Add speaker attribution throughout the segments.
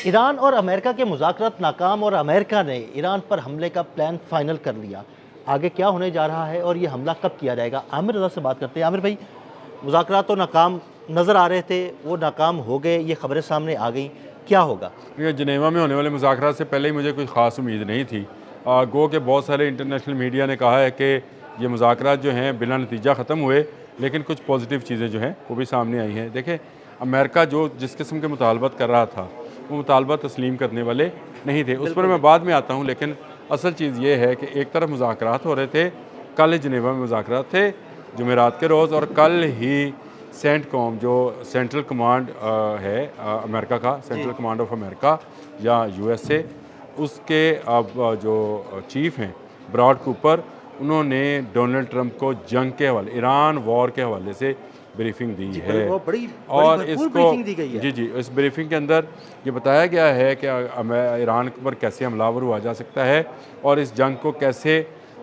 Speaker 1: Iran और America के मुज़ाकरात नाकाम और अमेरिका ने ईरान पर हमले का प्लान फाइनल कर लिया। आगे क्या होने जा रहा है और ये हमला कब किया जाएगा? आमिर रज़ा से बात करते हैं। आमिर भाई, मुज़ाकरात तो नाकाम नज़र आ रहे थे, वो नाकाम हो गए, ये खबरें सामने आ गई, क्या होगा?
Speaker 2: ये जनेवा में होने वाले मुज़ाकरात से पहले ही मुझे कोई ख़ास उम्मीद नहीं थी। गो के बहुत सारे इंटरनेशनल मीडिया ने कहा है कि ये मुज़ाकरात जो हैं बिला नतीजा ख़त्म हुए, लेकिन कुछ पॉजिटिव चीज़ें जो हैं वो भी सामने आई हैं। देखें, अमेरिका जो जिस किस्म के मुतालबत कर रहा था, वो मुतालबत तस्लीम करने वाले नहीं थे। उस पर मैं बाद में आता हूँ, लेकिन असल चीज़ ये है कि एक तरफ मुज़ाकरात हो रहे थे, कल जनेवा में मुज़ाकरात थे जुमेरात के रोज़, और कल ही सेंटकॉम जो सेंट्रल कमांड है अमेरिका का, सेंट्रल कमांड ऑफ अमेरिका या यूएसए, उसके अब जो चीफ़ हैं ब्रॉड कूपर, उन्होंने डोनाल्ड ट्रंप को जंग के हवाले, ईरान वॉर के हवाले से ब्रीफिंग दी है।
Speaker 1: वो बड़ी
Speaker 2: और
Speaker 1: भरपूर
Speaker 2: इसको
Speaker 1: ब्रीफिंग दी गई है।
Speaker 2: जी, इस ब्रीफिंग के अंदर ये बताया गया है कि ईरान पर कैसे हमलावर हुआ जा सकता है और इस जंग को कैसे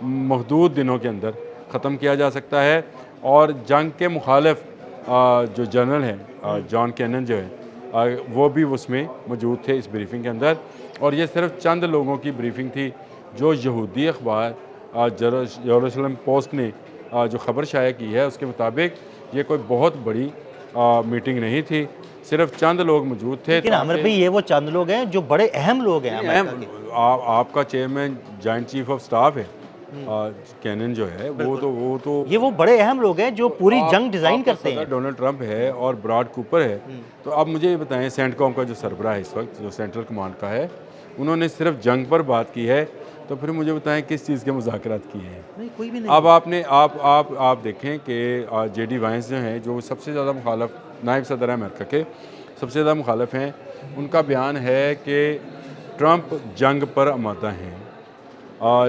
Speaker 2: महदूद दिनों के अंदर ख़त्म किया जा सकता है। और जंग के मुखालिफ जो जनरल हैं जॉन कैनन जो है, वो भी उसमें मौजूद थे इस ब्रीफिंग के अंदर। और ये सिर्फ चंद लोगों की ब्रीफिंग थी। जो यहूदी अखबार जेरूसलम पोस्ट ने जो खबर शाया की है, उसके मुताबिक ये कोई बहुत बड़ी मीटिंग नहीं थी, सिर्फ चंद लोग मौजूद थे।
Speaker 1: लेकिन आमिर भाई, ये वो चंद लोग हैं जो बड़े अहम लोग हैं अमेरिका के।
Speaker 2: आपका chairman joint chief of staff है कैनन जो है, वो तो
Speaker 1: ये वो बड़े अहम लोग हैं जो पूरी जंग डिज़ाइन करते हैं।
Speaker 2: डोनाल्ड ट्रंप है और ब्रॉड कूपर है। तो अब मुझे ये बताएं, सेंटकॉम का जो सरबराह है इस वक्त, जो सेंट्रल कमांड का है, उन्होंने सिर्फ जंग पर बात की है, तो फिर मुझे बताएं किस चीज़ के मुज़ाकरात किए हैं?
Speaker 1: नहीं, कोई भी नहीं।
Speaker 2: अब आपने आप देखें कि जेडी वाइंस जो हैं, जो सबसे ज़्यादा मुखालफ नायब सदर है अमेरिका के, सबसे ज़्यादा मुखालफ हैं, उनका बयान है कि ट्रंप जंग पर आमादा हैं,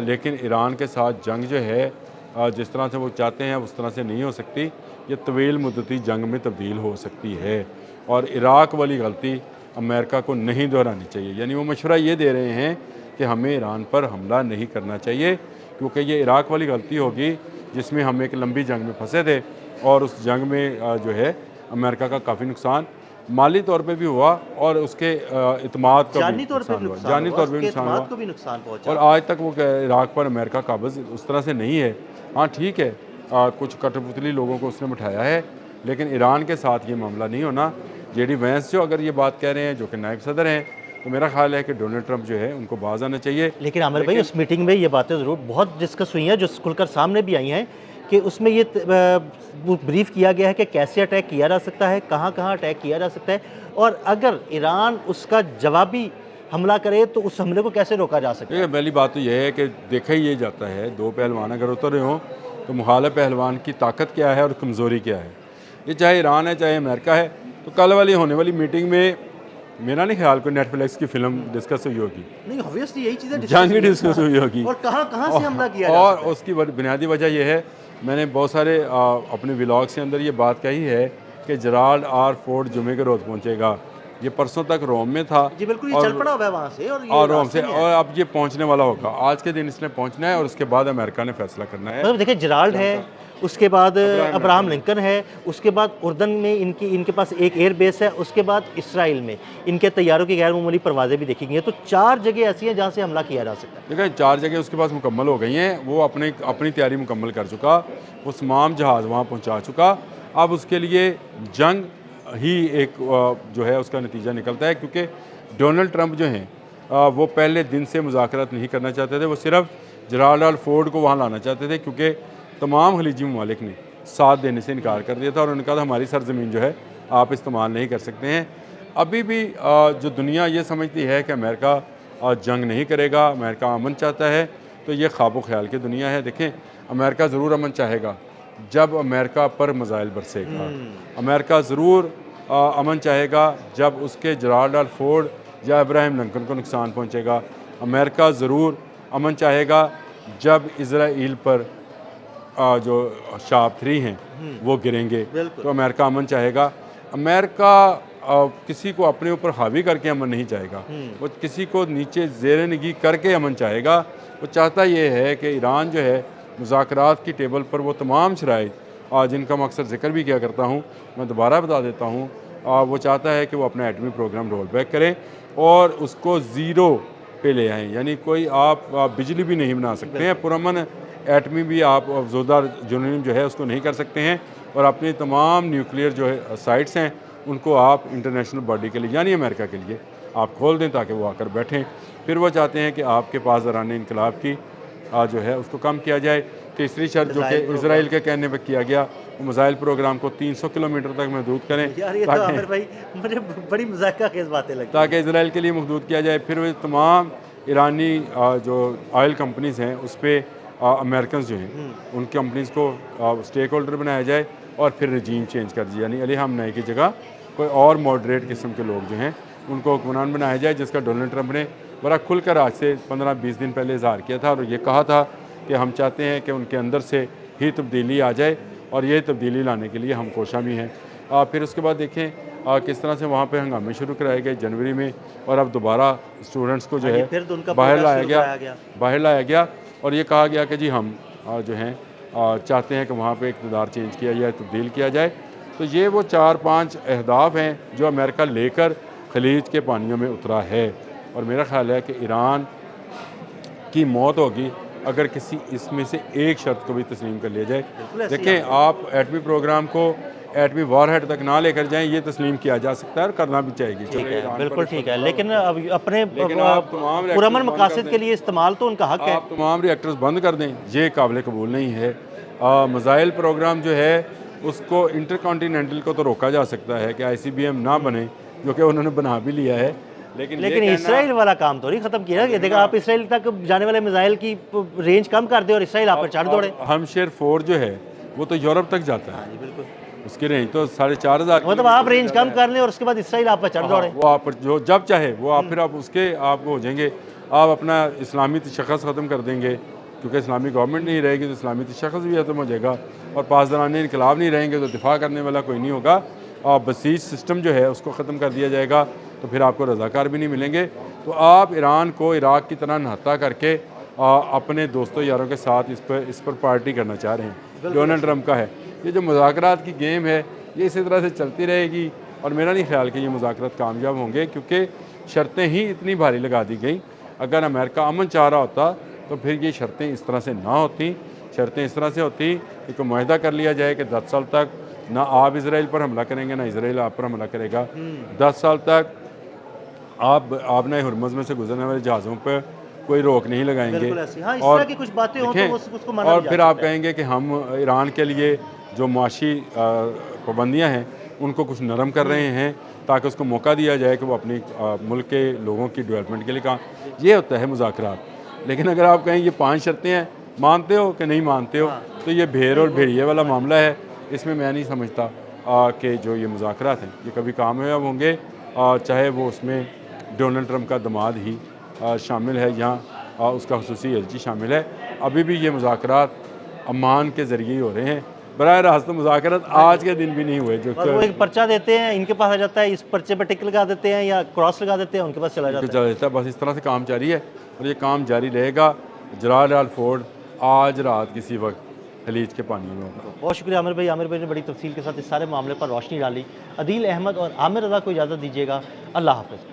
Speaker 2: लेकिन ईरान के साथ जंग जो है जिस तरह से वो चाहते हैं उस तरह से नहीं हो सकती। ये तवील मुद्दती जंग में तब्दील हो सकती है और इराक वाली गलती अमेरिका को नहीं दोहरानी चाहिए। यानी वो मशवरा ये दे रहे हैं कि हमें ईरान पर हमला नहीं करना चाहिए, क्योंकि ये इराक वाली गलती होगी जिसमें हम एक लंबी जंग में फंसे थे और उस जंग में जो है अमेरिका का काफ़ी नुकसान माली तौर पे भी हुआ और उसके इतमाद का
Speaker 1: जानी तौर पे
Speaker 2: हुआ, जानी तौर पे
Speaker 1: भी नुकसान पहुंचा।
Speaker 2: और आज तक वो इराक पर अमेरिका काबज़ उस तरह से नहीं है। हाँ ठीक है, कुछ कठपुतली लोगों को उसने बिठाया है, लेकिन ईरान के साथ ये मामला नहीं होना। जेडी वैंस जो अगर ये बात कह रहे हैं, जो कि नायब सदर हैं, तो मेरा ख्याल है कि डोनाल्ड ट्रंप जो है उनको बाज आना चाहिए।
Speaker 1: लेकिन आमिर भाई, उस मीटिंग में ये बातें ज़रूर बहुत डिस्कस हुई हैं, जो खुलकर सामने भी आई हैं कि उसमें ये ब्रीफ किया गया है कि कैसे अटैक किया जा सकता है, कहाँ कहाँ अटैक किया जा सकता है, और अगर ईरान उसका जवाबी हमला करे तो उस हमले को कैसे रोका जा सकता है।
Speaker 2: पहली बात तो यह है कि देखा ही ये जाता है, दो पहलवान अगर उतर रहे हों तो मुखालिफ पहलवान की ताकत क्या है और कमज़ोरी क्या है। ये चाहे ईरान है चाहे अमेरिका है। तो कल वाली होने वाली मीटिंग में मेरा नहीं ख्याल कोई नेटफ्लिक्स की फिल्म डिस्कस हुई होगी।
Speaker 1: नहीं, ऑब्वियसली यही चीज़ें
Speaker 2: जंग डिस्कस हुई होगी
Speaker 1: और कहाँ से हमला किया जा
Speaker 2: और
Speaker 1: सकता है।
Speaker 2: उसकी बुनियादी वजह यह है, मैंने बहुत सारे अपने व्लॉग्स के अंदर ये बात कही है कि जेराल्ड आर फोर्ड जुमे के रोज़ पहुँचेगा। ये परसों तक रोम में था
Speaker 1: जी बिल्कुल, ये चल पड़ा हुआ है वहाँ से
Speaker 2: और रोम से, और अब ये पहुँचने वाला होगा। आज के दिन इसने पहुँचना है और उसके बाद अमेरिका ने फैसला करना है।
Speaker 1: मतलब देखिए, जेराल्ड है, उसके बाद अब्राहम लिंकन है, उसके बाद उर्दन में इनके पास एक एयर बेस है, उसके बाद इसराइल में इनके तैयारों की गैर मामूली परवाज़ें भी देखी गई हैं। तो 4 जगह ऐसी हैं जहाँ से हमला किया जा सकता है।
Speaker 2: देखिए, 4 जगह उसके पास मुकम्मल हो गई हैं। वो अपनी तैयारी मुकम्मल कर चुका, वो तमाम जहाज़ वहाँ पहुँचा चुका। अब उसके लिए जंग ही एक जो है उसका नतीजा निकलता है, क्योंकि डोनाल्ड ट्रंप जो हैं वो पहले दिन से मुज़ाकरात नहीं करना चाहते थे। वो सिर्फ जेराल्ड आर फोर्ड को वहाँ लाना चाहते थे, क्योंकि तमाम खलीजी ममालिक ने साथ देने से इनकार कर दिया था और उन्होंने कहा था हमारी सरजमीन जो है आप इस्तेमाल नहीं कर सकते हैं। अभी भी जो दुनिया ये समझती है कि अमेरिका जंग नहीं करेगा, अमेरिका अमन चाहता है, तो ये ख्वाब ख्याल की दुनिया है। देखें, अमेरिका ज़रूर अमन चाहेगा जब अमेरिका पर मिसाइल बरसेगा। अमेरिका ज़रूर अमन चाहेगा जब उसके जेराल्ड आर फोर्ड या अब्राहम लिंकन को नुकसान पहुँचेगा। अमेरिका ज़रूर अमन चाहेगा जब इसराइल पर जो शार्प 3 हैं वो गिरेंगे, तो अमेरिका अमन चाहेगा। अमेरिका किसी को अपने ऊपर हावी करके अमन नहीं चाहेगा, वो किसी को नीचे ज़ेर निगी करके अमन चाहेगा। वो चाहता ये है कि ईरान जो है मुज़ाकरात की टेबल पर वो तमाम शराइत जिनका मैं अक्सर जिक्र भी किया करता हूँ, मैं दोबारा बता देता हूँ, वो चाहता है कि वो अपना एटमी प्रोग्राम रोल बैक करें और उसको ज़ीरो पे ले आएँ, यानी कोई आप बिजली भी नहीं बना सकते हैं, पुरअमन एटमी भी आप अफजोदा यूरेनियम जो है उसको नहीं कर सकते हैं, और अपनी तमाम न्यूक्लियर जो है साइट्स हैं उनको आप इंटरनेशनल बॉडी के लिए यानी अमेरिका के लिए आप खोल दें ताकि वो आकर बैठें। फिर वो चाहते हैं कि आपके पास दौरान इनकलाब की जो है उसको कम किया जाए। तीसरी शर्त जो कि इसराइल के कहने पर किया गया, वो मिसाइल प्रोग्राम को 300 किलोमीटर तक महदूद करें
Speaker 1: यार ये तो आमिर भाई मुझे बड़ी मजाक का खेज बातें लगती
Speaker 2: ताकि इसराइल के लिए महदूद किया जाए। फिर वो तमाम ईरानी जो ऑयल कंपनीज़ हैं उस पर अमेरिकन जो हैं उन कंपनीज़ को स्टेक होल्डर बनाया जाए और फिर रजीम चेंज कर दिया, यानी अली हमनाई की जगह कोई और मॉडरेट किस्म के लोग जो हैं उनको हुक्मरान बनाया जाए, जिसका डोनाल्ड ट्रंप ने बड़ा खुलकर आज से 15-20 दिन पहले इजहार किया था और ये कहा था कि हम चाहते हैं कि उनके अंदर से ही तब्दीली आ जाए और ये तब्दीली लाने के लिए हम कोशा भी हैं। फिर उसके बाद देखें किस तरह से वहाँ पे हंगामे शुरू कराए गए जनवरी में, और अब दोबारा स्टूडेंट्स को जो है
Speaker 1: फिर तो उनका
Speaker 2: बाहर
Speaker 1: प्रोटेस्ट
Speaker 2: लाया गया और ये कहा गया कि जी हम जो हैं चाहते हैं कि वहाँ पे इक़्तिदार चेंज किया जाए, तब्दील किया जाए। तो ये वो 4-5 अहदाफ हैं जो अमेरिका लेकर खलीज के पानियों में उतरा है, और मेरा ख्याल है कि ईरान की मौत होगी अगर किसी इसमें से एक शर्त को भी तस्लीम कर लिया जाए। देखें, आप एटमी प्रोग्राम को एटमी वॉरहेड तक ना लेकर जाएं, ये तस्लीम किया जा सकता है और करना भी चाहिए।
Speaker 1: ठीक है, बिल्कुल ठीक है, लेकिन अब अपने
Speaker 2: आप तमाम
Speaker 1: पुरअमन मकासद के लिए इस्तेमाल तो उनका हक है।
Speaker 2: आप तमाम रिएक्टर्स बंद कर दें, ये काबिल कबूल नहीं है। मिसाइल प्रोग्राम जो है उसको इंटरकॉन्टिनेंटल को तो रोका जा सकता है कि ICBM ना बने, जो कि उन्होंने बना भी लिया है, लेकिन
Speaker 1: इसराइल वाला काम तो नहीं खत्म किया। ये देखा, आप इसराइल तक जाने वाले मिसाइल की रेंज कम कर दे और इसराइल आप पर चढ़ दौड़े।
Speaker 2: हमशेर 4 जो है वो तो यूरोप तक जाता है,
Speaker 1: बिल्कुल
Speaker 2: उसकी रेंज तो 4,500
Speaker 1: मतलब आप रेंज कम कर लें और उसके बाद इसराइल आप पर चढ़ दौड़े।
Speaker 2: वो आप जो जब चाहे वो आप फिर आप उसके आप हो जाएंगे, आप अपना इस्लामी तशख़्ख़ुस ख़त्म कर देंगे, क्योंकि इस्लामी गवर्नमेंट नहीं रहेगी तो इस्लामी तशख़्ख़ुस भी ख़त्म हो जाएगा, और पासदारान इनकलाब नहीं रहेंगे तो दिफा करने वाला कोई नहीं होगा, और बसीज सिस्टम जो है उसको ख़त्म कर दिया जाएगा, तो फिर आपको रज़ाकार भी नहीं मिलेंगे। तो आप ईरान को इराक़ की तरह नहता करके अपने दोस्तों यारों के साथ इस पर पार्टी करना चाह रहे हैं। डोनाल्ड ट्रंप का है ये जो मुज़ाकरात की गेम है, ये इसी तरह से चलती रहेगी, और मेरा नहीं ख्याल कि ये मुज़ाकरात कामयाब होंगे, क्योंकि शर्तें ही इतनी भारी लगा दी गई। अगर अमेरिका अमन चाह रहा होता तो फिर ये शर्तें इस तरह से ना होती। शर्तें इस तरह से होती कि कोई मुआहदा कर लिया जाए कि 10 साल तक ना आप इसराइल पर हमला करेंगे ना इसराइल आप पर हमला करेगा, 10 साल तक आपने हुर्मुज़ में से गुजरने वाले जहाज़ों पर कोई रोक नहीं लगाएंगे,
Speaker 1: हाँ, इस
Speaker 2: और
Speaker 1: तरह की कुछ बातें हों तो उसको माना
Speaker 2: और
Speaker 1: भी जा
Speaker 2: फिर
Speaker 1: सकता
Speaker 2: आप
Speaker 1: है।
Speaker 2: कहेंगे कि हम ईरान के लिए जो माशी पाबंदियाँ हैं उनको कुछ नरम कर रहे हैं ताकि उसको मौका दिया जाए कि वो अपनी मुल्क के लोगों की डेवलपमेंट के लिए काम। ये होता है मुज़ाकरात। लेकिन अगर आप कहें ये 5 शर्तें हैं, मानते हो कि नहीं मानते हो, तो ये भेड़ और भेड़िए वाला मामला है। इसमें मैं नहीं समझता कि जो ये मुज़ाकरात हैं ये कभी कामयाब होंगे, चाहे वो उसमें डोनाल्ड ट्रंप का दामाद ही शामिल है या उसका खुसूसी एजेंसी शामिल है। अभी भी ये मुज़ाकरात अमान के ज़रिए ही हो रहे हैं, बराह रास्त मुज़ाकरात आज के दिन भी नहीं हुए। जो
Speaker 1: और वो एक पर्चा देते हैं, इनके पास आ जाता है, इस पर्चे पर टिक लगा देते हैं या क्रॉस लगा देते हैं, उनके पास चला जाता है।
Speaker 2: बस इस तरह से काम जारी है और ये काम जारी रहेगा। जलाल अल फोर्ड आज रात किसी वक्त खलीज के पानी में होगा।
Speaker 1: बहुत शुक्रिया आमिर भाई। आमिर भाई ने बड़ी तफसील के साथ इस सारे मामले पर रोशनी डाली। अदील अहमद और आमिर रज़ा को इजाज़त दीजिएगा। अल्लाह हाफ़िज़।